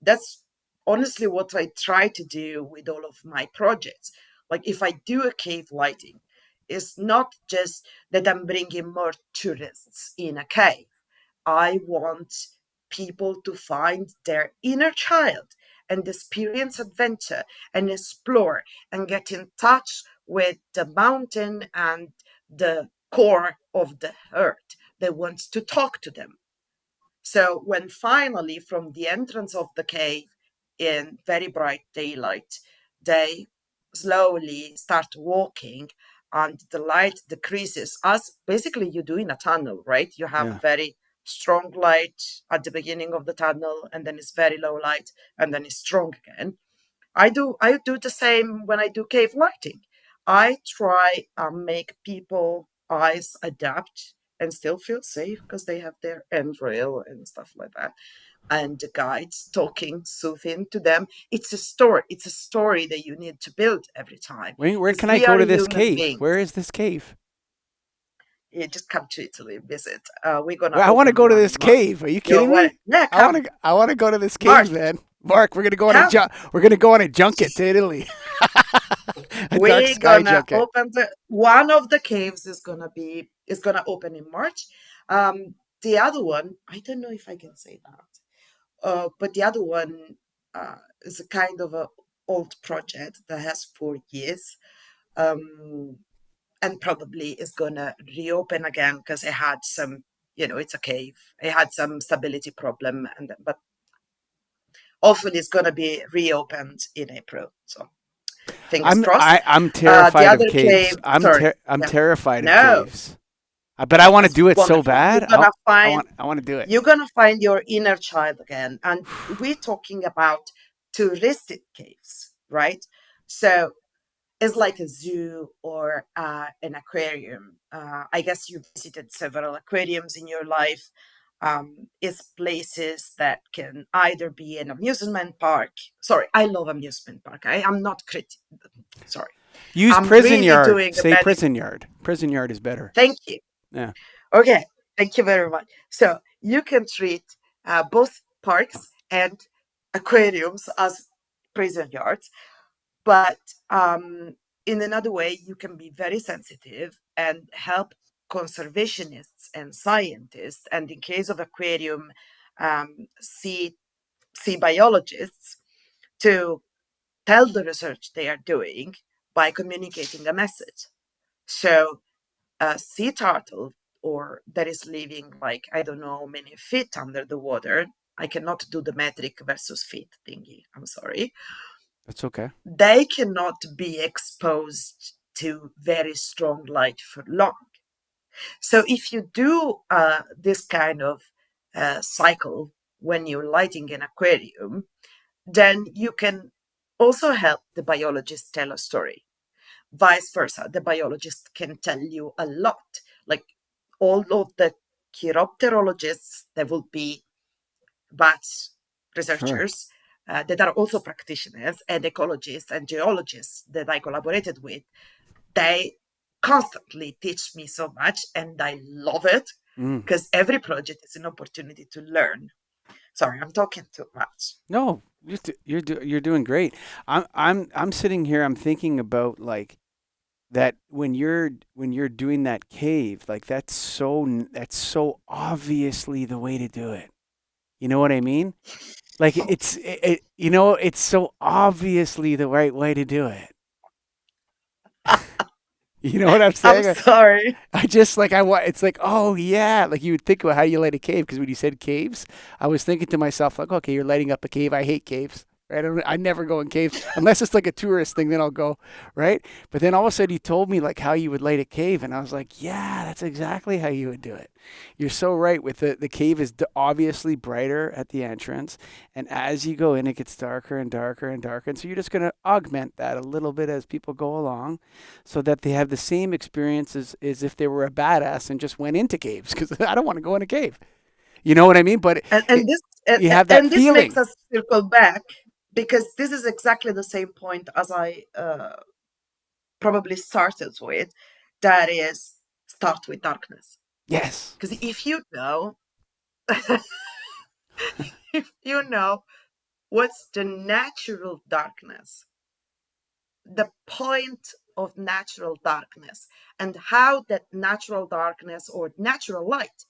That's honestly what I try to do with all of my projects. Like if I do a cave lighting, it's not just that I'm bringing more tourists in a cave. I want people to find their inner child and experience adventure and explore and get in touch with the mountain and the core of the earth that wants to talk to them. So when finally, from the entrance of the cave in very bright daylight, they slowly start walking and the light decreases, as basically you do in a tunnel, right? You have Yeah. a very strong light at the beginning of the tunnel, and then it's very low light, and then it's strong again. I do the same when I do cave lighting. I try and make people eyes adapt and still feel safe because they have their handrail and stuff like that. And the guides talking, soothing to them. It's a story. It's a story that you need to build every time Where because can I we go are to this human cave? beings. Where is this cave? You just come to Italy, visit. We're gonna Well, I want to open go to one in this March. cave. Are you You kidding want? me? Yeah, I want come, to. I want to go to this March. cave, man. Mark, we're gonna go on Come. We're gonna go on a junket to Italy. A dark We're sky gonna junket. open the one of the caves is gonna open in March. The other one, I don't know if I can say that. But the other one is a kind of a old project that has 4 years. Um, and probably is gonna reopen again because it had some, it's a cave. It had some stability problem, but hopefully it's gonna be reopened in April. So fingers crossed. I'm The terrified of other cave, caves. sorry, I'm yeah, terrified of no, caves. But I want to it's do it so wonderful. bad. I want to do it. You're gonna find your inner child again, and we're talking about touristic caves, right? So it's like a zoo or an aquarium. I guess you visited several aquariums in your life. It's places that can either be an amusement park. Sorry, I love amusement park. I am not sorry. Use I'm prison really yard. doing a Say bad. prison yard. Prison yard is better. Thank you. Yeah. Okay, thank you very much. So you can treat both parks and aquariums as prison yards, but in another way, you can be very sensitive and help conservationists and scientists, and in case of aquarium, sea biologists, to tell the research they are doing by communicating a message. So a sea turtle or that is living like I don't know many feet under the water. I cannot do the metric versus feet thingy. I'm sorry. That's okay. They cannot be exposed to very strong light for long. So if you do this kind of cycle when you're lighting an aquarium, then you can also help the biologist tell a story. Vice versa, the biologist can tell you a lot. Like all of the chiropterologists, there will be bats Sure. researchers that are also practitioners, and ecologists and geologists that I collaborated with. They constantly teach me so much, and I love it Mm. because every project is an opportunity to learn. Sorry, I'm talking too much. No, you're doing great. I'm sitting here. I'm thinking about like that when you're doing that cave. Like that's so obviously the way to do it. You know what I mean? Like it's so obviously the right way to do it. You know what I'm I'm saying? sorry. I just like I want. It's like, oh yeah, like you would think about how you light a cave because when you said caves, I was thinking to myself like, okay, you're lighting up a cave. I hate caves. Right? I never go in caves unless it's like a tourist thing. Then I'll go, right? But then all of a sudden, he told me like how you would light a cave, and I was like, yeah, that's exactly how you would do it. You're so right. With the cave is obviously brighter at the entrance, and as you go in, it gets darker and darker and darker. And so you're just going to augment that a little bit as people go along, so that they have the same experience as if they were a badass and just went into caves. Because I don't want to go in a cave. You know what I mean? But And this you have that this makes feeling. us circle back, because this is exactly the same point as I probably started with. That is, start with darkness. Yes. Because if you know, if you know what's the natural darkness, the point of natural darkness, and how that natural darkness or natural light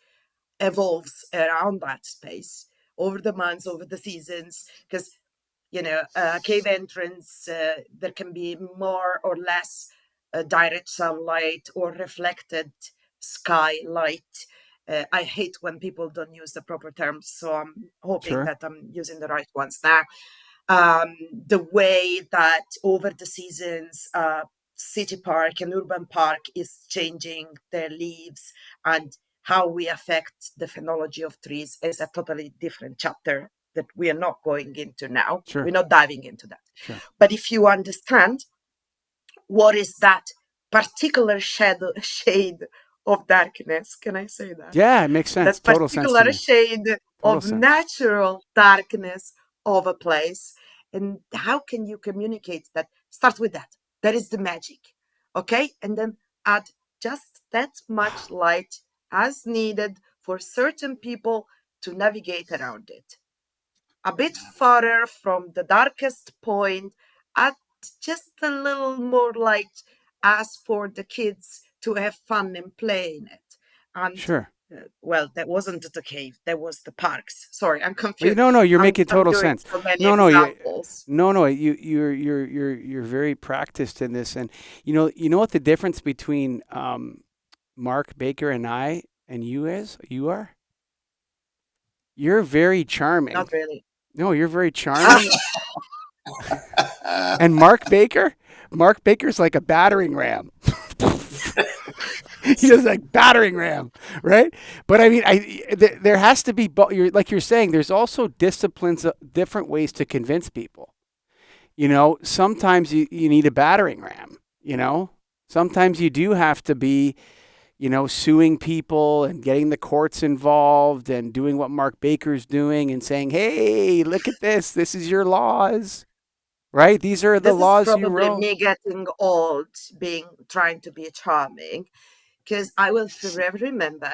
evolves around that space over the months, over the seasons, because cave entrance, there can be more or less direct sunlight or reflected skylight. I hate when people don't use the proper terms, so I'm hoping Sure. that I'm using the right ones now. The way that over the seasons, city park and urban park is changing their leaves, and how we affect the phenology of trees is a totally different chapter that we are not going into now. Sure. We're not diving into that. Sure. But if you understand what is that particular shade of darkness, can I say that? Yeah, it makes sense. That Total sense to particular me. shade Total of sense. natural darkness of a place. And how can you communicate that? Start with that. That is the magic. Okay. And then add just that much light as needed for certain people to navigate around it. A bit farther from the darkest point, add just a little more light as for the kids to have fun and play in it. And Sure. well, that wasn't the cave, that was the parks. Sorry, I'm Well, confused. no, you're I'm making I'm total doing sense. so many No, no, examples. no. You're very practiced in this, and you know what the difference between Mark Baker and I and you is? You are. You're very charming. Not really. No, you're very charming. And Mark Baker's like a battering ram. He does like battering ram, right? But I mean, there has to be, like you're saying, there's also disciplines, different ways to convince people. Sometimes you need a battering ram. Sometimes you do have to be, suing people and getting the courts involved and doing what Mark Baker's doing and saying, hey, look at this. This is your laws, right? These are the This is laws you probably wrote. me getting old, trying to be charming, because I will forever remember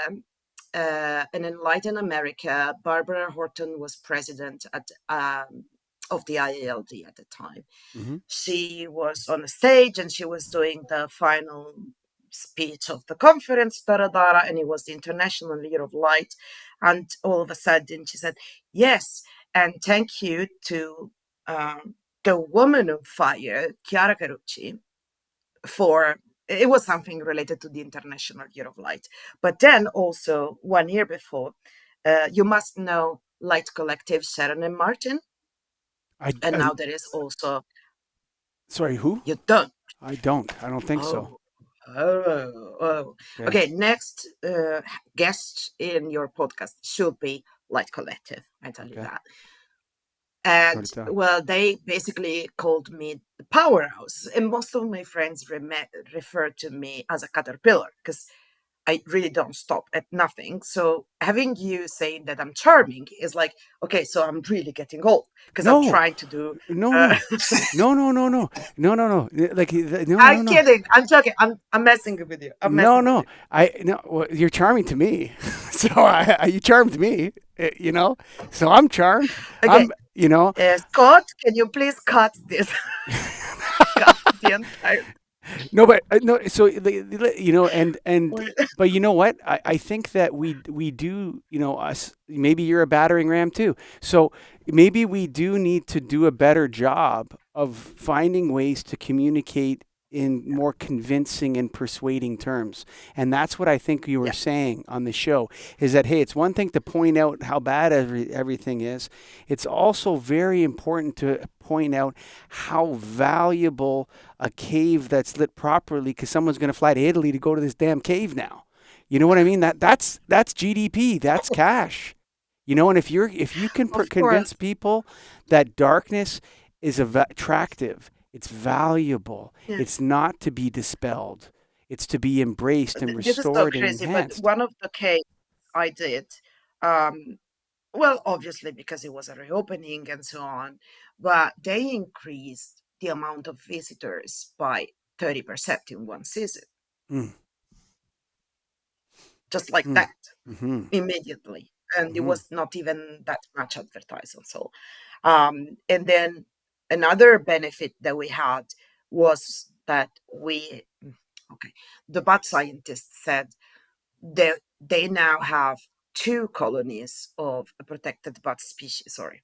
in Enlightened America, Barbara Horton was president of the IALD at the time. Hmm. She was on the stage and she was doing the final speech of the conference, and it was the International Year of Light. And all of a sudden she said, yes, and thank you to the woman on fire, Chiara Carucci, for it was something related to the International Year of Light. But then also 1 year before, you must know Light Collective, Sharon and Martin. And I now there is also, sorry, who? you don't. I don't. I don't think so. Oh, oh. Okay. Okay, next guest in your podcast should be Light Collective. I tell you Okay. that. Write And it down. well, they basically called me the powerhouse, and most of my friends refer to me as a caterpillar because I really don't stop at nothing. So having you saying that I'm charming is like, okay, so I'm really getting old because I'm No, trying to do. no, Uh, no, no, no, no, no, no, no, no. Like no, no, I'm no, kidding. I'm joking. I'm messing with you. I'm no, messing with no. you. Well, you're charming to me. So you charmed me. So I'm charmed. Okay, I'm. You know. Scott, can you please cut this? Cut the entire. No, but no. So but you know what? I think that we do. Us. Maybe you're a battering ram too. So maybe we do need to do a better job of finding ways to communicate in more convincing and persuading terms. And that's what I think you were Yeah, saying on the show is that, hey, it's one thing to point out how bad everything is. It's also very important to point out how valuable a cave that's lit properly, because someone's going to fly to Italy to go to this damn cave now. You know what I mean? That's GDP, that's cash. And if you can of convince course. people that darkness is attractive, it's valuable, Yeah. it's not to be dispelled, it's to be embraced and This is so restored and crazy, but enhanced. one of the cases I did, um, well, obviously because it was a reopening and so on, but they increased the amount of visitors by 30% in one season, Mm, just like mm, that, mm-hmm, immediately. And it mm-hmm. was not even that much advertised. And so, and then another benefit that we had was that okay, the bat scientists said they now have two colonies of a protected bat species. Sorry,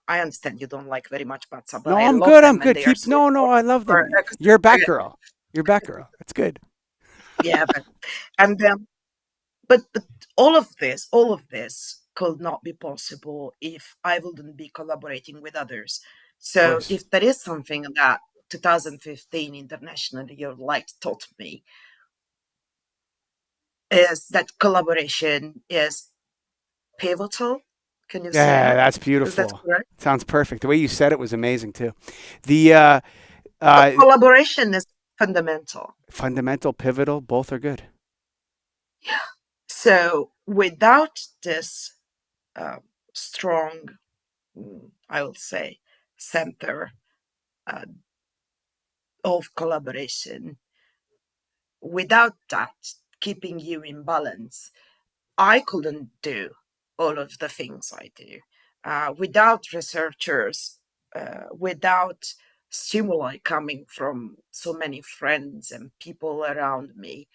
I understand you don't like very much bats, but No, I I'm love good. I'm them and good. they are Keep so no, no. I important love for them. You're a ecosystem. Batgirl. You're a Batgirl. That's good. Yeah, but and but all of this could not be possible if I wouldn't be collaborating with others. Of So course. if there is something that 2015 International Year of Light taught me, is that collaboration is pivotal. Can you Yeah, say? that's Is that beautiful. correct? Sounds perfect. The way you said it was amazing too. The So uh, collaboration is fundamental. fundamental, pivotal, both are good. So without this uh, strong, I will say, center uh, of collaboration, without that keeping you in balance, I couldn't do all of the things I do. Without researchers, without stimuli coming from so many friends and people around me,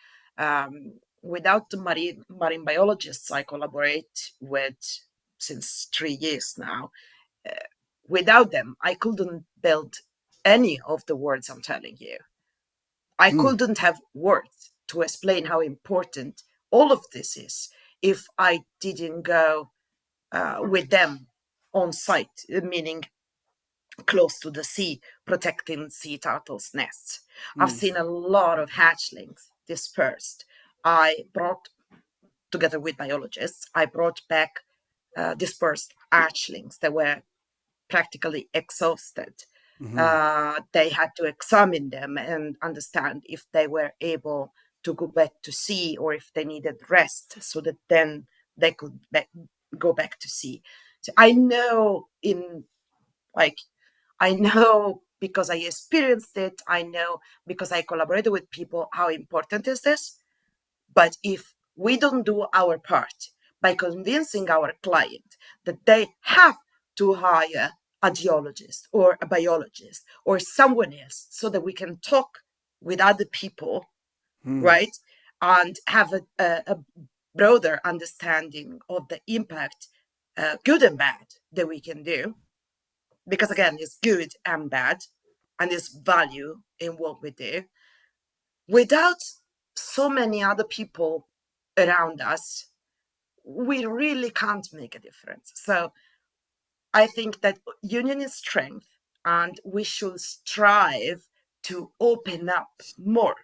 without the marine biologists I collaborate with since 3 years now, uh, without them, I couldn't build any of the words I'm telling you. I Mm, couldn't have words to explain how important all of this is if I didn't go with them on site, meaning close to the sea, protecting sea turtles' nests. I've mm, seen a lot of hatchlings dispersed. I brought, together with biologists, I brought back dispersed hatchlings that were practically exhausted. mm-hmm, They had to examine them and understand if they were able to go back to sea or if they needed rest so that then they could go back to sea. So I know like I know because I experienced it, I know because I collaborated with people how important is this. But if we don't do our part by convincing our client that they have to hire a geologist or a biologist or someone else so that we can talk with other people, mm, right? And have a broader understanding of the impact, good and bad, that we can do. Because again, it's good and bad, and there's value in what we do. Without so many other people around us, we really can't make a difference. So I think that union is strength, and we should strive to open up more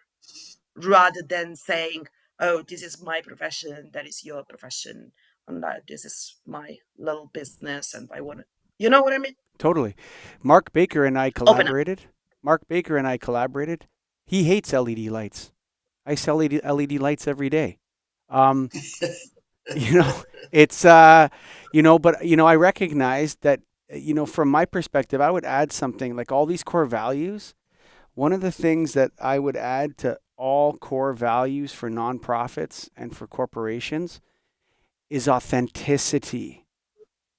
rather than saying, oh, this is my profession, that is your profession, and this is my little business, and I want to, you know what I mean? totally. Mark Baker and I Open up. collaborated. Mark Baker and I collaborated. He hates LED lights. I sell LED lights every day. Um, you know, it's but I recognize that from my perspective, I would add something like all these core values. One of the things that I would add to all core values for nonprofits and for corporations is authenticity.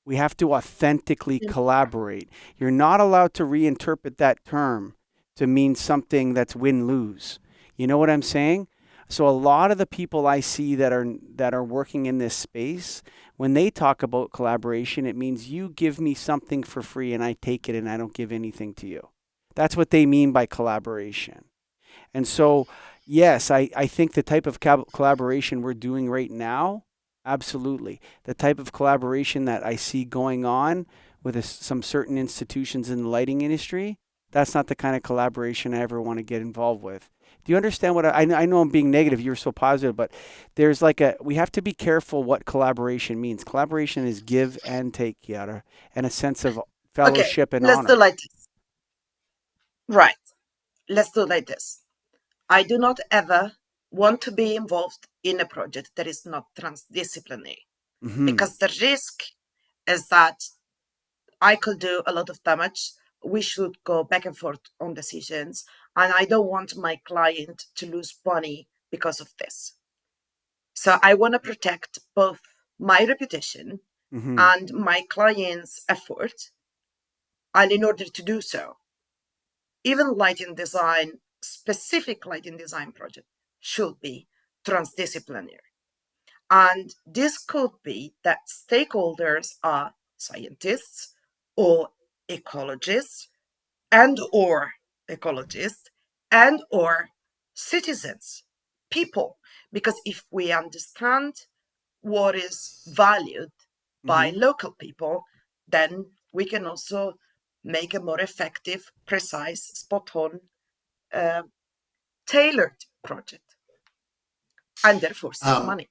We have to authentically collaborate. You're not allowed to reinterpret that term to mean something that's win-lose. You know what I'm saying? So a lot of the people I see that are working in this space, when they talk about collaboration, it means you give me something for free and I take it and I don't give anything to you. That's what they mean by collaboration. And so, yes, I think the type of collaboration we're doing right now, absolutely. The type of collaboration that I see going on with some certain institutions in the lighting industry, that's not the kind of collaboration I ever want to get involved with. Do you understand what I know I'm being negative, you're so positive, but there's like we have to be careful what collaboration means. Collaboration is give and take, Chiara, and a sense of Okay, fellowship and let's do honor. like this. Right. Let's do like this. I do not ever want to be involved in a project that is not transdisciplinary, Hmm. because the risk is that I could do a lot of damage. We should go back and forth on decisions, and I don't want my client to lose money because of this. So I want to protect both my reputation Hmm. and my client's effort. And in order to do so, even lighting design, specific lighting design project should be transdisciplinary. And this could be that stakeholders are scientists or ecologists and or citizens, people. Because if we understand what is valued by Hmm. local people, then we can also make a more effective, precise, spot on, uh, tailored project, and therefore save Um, money.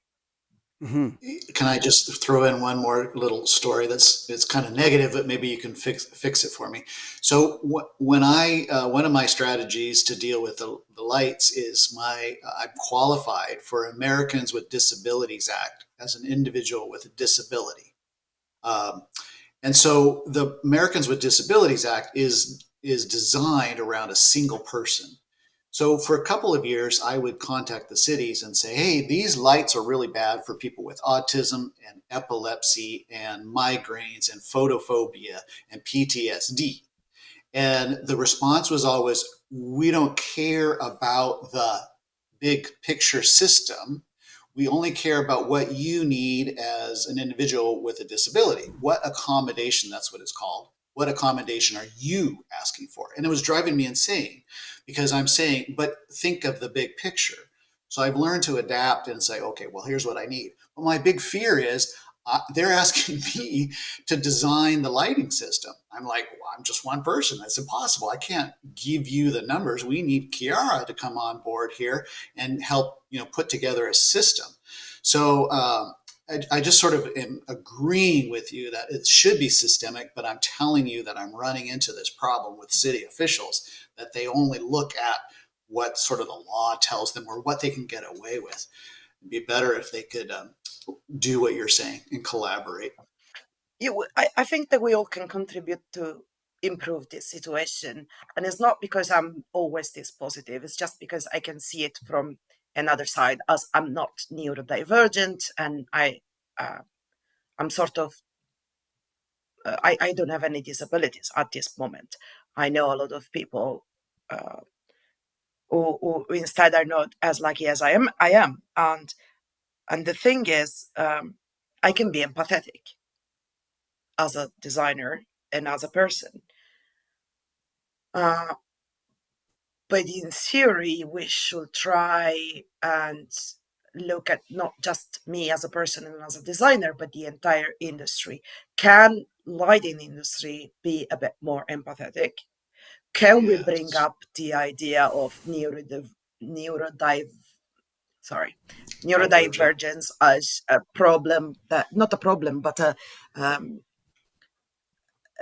Hmm. can I just throw in one more little story that's it's kind of negative, but maybe you can fix it for me. So when I one of my strategies to deal with the lights is I'm qualified for Americans with Disabilities Act as an individual with a disability. Um, and so the Americans with Disabilities Act is designed around a single person. So for a couple of years, I would contact the cities and say, "Hey, these lights are really bad for people with autism and epilepsy and migraines and photophobia and PTSD." And the response was always, "We don't care about the big picture system. We only care about what you need as an individual with a disability. What accommodation," that's what it's called. "What accommodation are you asking for?" And it was driving me insane because I'm saying, but think of the big picture. So I've learned to adapt and say, okay, well, here's what I need. But my big fear is they're asking me to design the lighting system. I'm like, well, I'm just one person. That's impossible. I can't give you the numbers. We need Chiara to come on board here and help, put together a system. So I just sort of am agreeing with you that it should be systemic, but I'm telling you that I'm running into this problem with city officials that they only look at what sort of the law tells them or what they can get away with. It'd be better if they could do what you're saying and collaborate. I think that we all can contribute to improve this situation. And it's not because I'm always this positive, it's just because I can see it from another side, as I'm not neurodivergent, and uh, I'm sort of, I don't have any disabilities at this moment. I know a lot of people uh, who instead are not as lucky as I am. And the thing is, I can be empathetic as a designer and as a person. Uh, but in theory, we should try and look at not just me as a person and as a designer, but the entire industry. Can lighting industry be a bit more empathetic? Can we bring Yes. up the idea of neurodiv sorry Divergent. neurodivergence as a problem, that not a problem but um,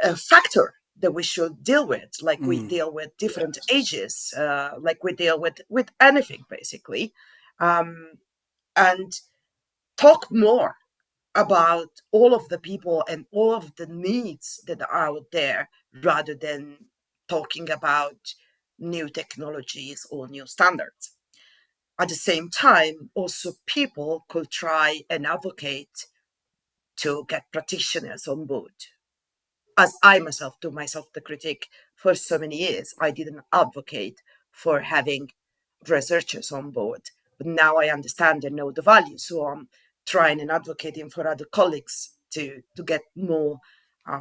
a factor that we should deal with, like we Mm. deal with different Yes. ages, like we deal with anything basically, um, and talk more about all of the people and all of the needs that are out there, rather than talking about new technologies or new standards. At the same time, also people could try and advocate to get practitioners on board. As I myself do myself the critique, for so many years, I didn't advocate for having researchers on board. But now I understand and know the value. So I'm trying and advocating for other colleagues to get more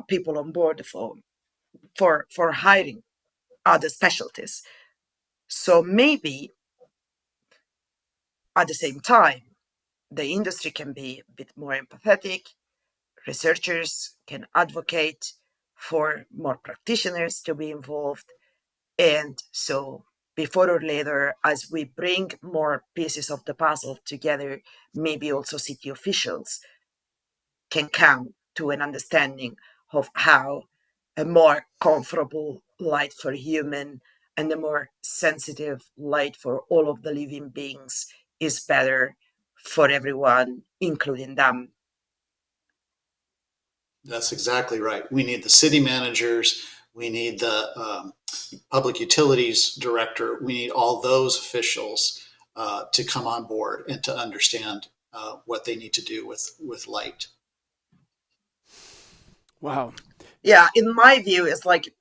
people on board for hiring other specialties. So maybe at the same time, the industry can be a bit more empathetic, researchers can advocate for more practitioners to be involved. And so, before or later, as we bring more pieces of the puzzle together, maybe also city officials can come to an understanding of how a more comfortable light for human and a more sensitive light for all of the living beings is better for everyone, including them. That's exactly right. We need the city managers. We need the public utilities director. We need all those officials to come on board and to understand what they need to do with light. Wow. Yeah, in my view, it's like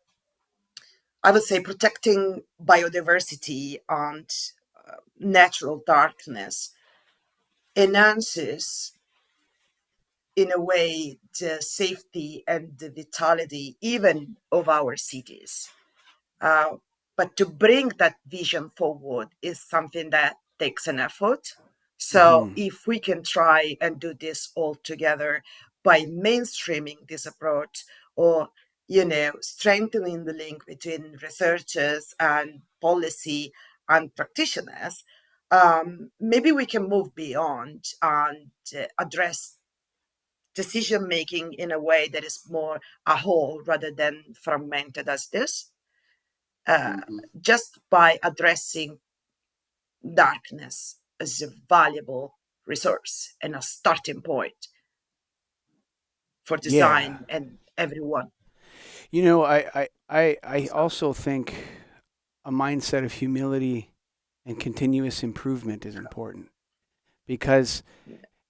I would say protecting biodiversity and natural darkness enhances, in a way, the safety and the vitality even of our cities. Uh, but to bring that vision forward is something that takes an effort. So Hmm. if we can try and do this all together by mainstreaming this approach, or strengthening the link between researchers and policy and practitioners, maybe we can move beyond and address decision making in a way that is more a whole rather than fragmented as this, uh, Mm-hmm. just by addressing darkness as a valuable resource and a starting point for Yeah. design and everyone. I also think a mindset of humility and continuous improvement is important because,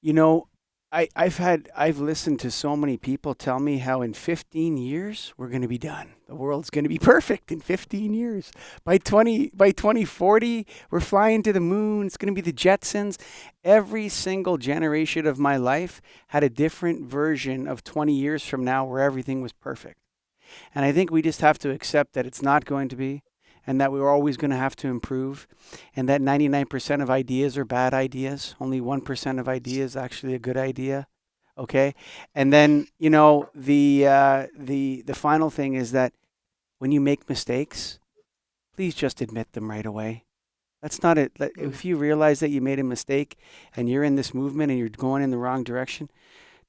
you know, I've listened to so many people tell me how in 15 years we're going to be done. The world's going to be perfect in 15 years. By 2040 we're flying to the moon. It's going to be the Jetsons. Every single generation of my life had a different version of 20 years from now where everything was perfect. And I think we just have to accept that it's not going to be, and that we're always going to have to improve, and that 99% of ideas are bad ideas. Only 1% of ideas actually a good idea. Okay, and then the final thing is that when you make mistakes, please just admit them right away. That's not it. Mm. If you realize that you made a mistake and you're in this movement and you're going in the wrong direction,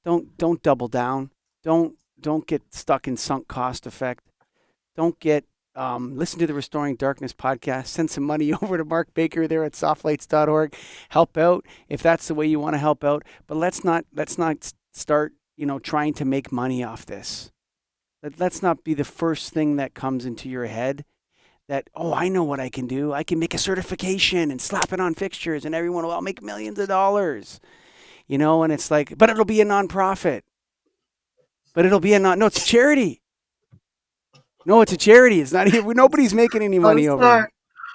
don't double down. Don't get stuck in sunk cost effect. Don't get listen to the Restoring Darkness podcast. Send some money over to Mark Baker there at softlights.org. Help out if that's the way you want to help out. But let's not start trying to make money off this. Let's not be the first thing that comes into your head. That, oh, I know what I can do. I can make a certification and slap it on fixtures, and everyone will, I'll make millions of dollars. And it's like, but it'll be a nonprofit. But it'll be a no, it's a charity. No, it's a charity. It's not here. Nobody's making any I'm money over sorry. it.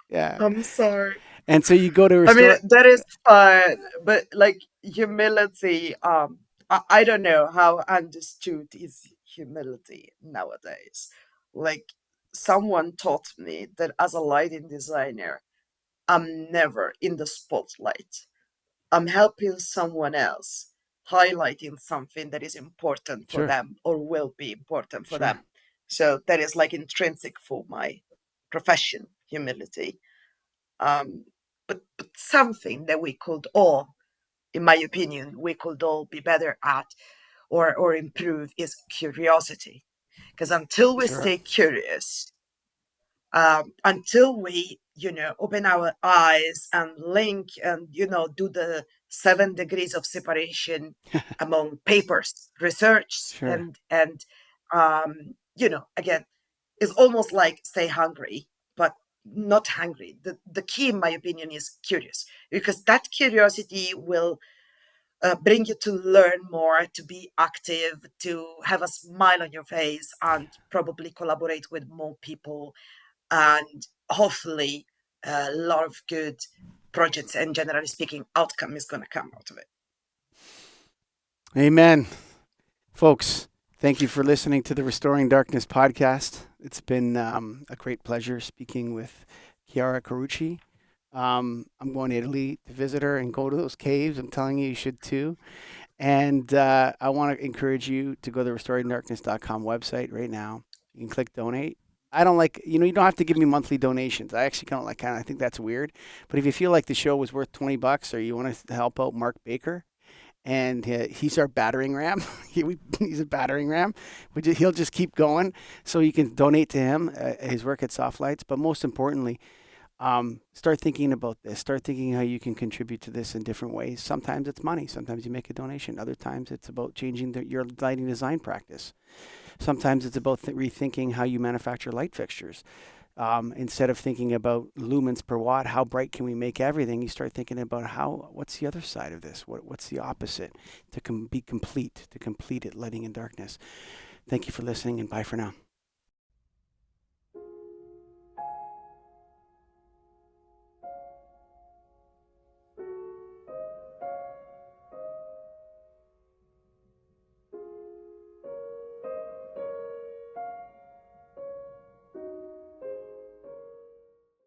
Yeah. I'm sorry. And so you go to I mean, restore. that is fine, but like humility, I don't know how understood is humility nowadays. Like, someone taught me that as a lighting designer, I'm never in the spotlight. I'm helping someone else, highlighting something that is important for Sure, them or will be important for sure, them. So that is like intrinsic for my profession, humility. Um, but something that we could all, in my opinion, we could all be better at or improve is curiosity. Because until we sure. stay curious, until we open our eyes and link and do the 7 degrees of separation among papers, research, Sure. and again, it's almost like stay hungry, but not hungry. The key, in my opinion, is curious, because that curiosity will bring you to learn more, to be active, to have a smile on your face, and probably collaborate with more people, and hopefully a lot of good projects and, generally speaking, outcome is going to come out of it. Amen. Folks, thank you for listening to the Restoring Darkness podcast. It's been a great pleasure speaking with Chiara Carucci. I'm going to Italy to visit her and go to those caves. I'm telling you, you should too. And I want to encourage you to go to the restoringdarkness.com website right now. You can click donate. I don't like, you don't have to give me monthly donations. I actually don't like, I think that's weird. But if you feel like the show was worth $20 or you want to help out Mark Baker, and he's our battering ram. He's a battering ram. He'll just keep going. So you can donate to him, his work at Softlights. But most importantly, start thinking about this. Start thinking how you can contribute to this in different ways. Sometimes it's money. Sometimes you make a donation. Other times it's about changing your lighting design practice. Sometimes it's about rethinking how you manufacture light fixtures. Instead of thinking about lumens per watt, how bright can we make everything? You start thinking about what's the other side of this? What's the opposite to be complete, to complete it, lighting in darkness. Thank you for listening, and bye for now.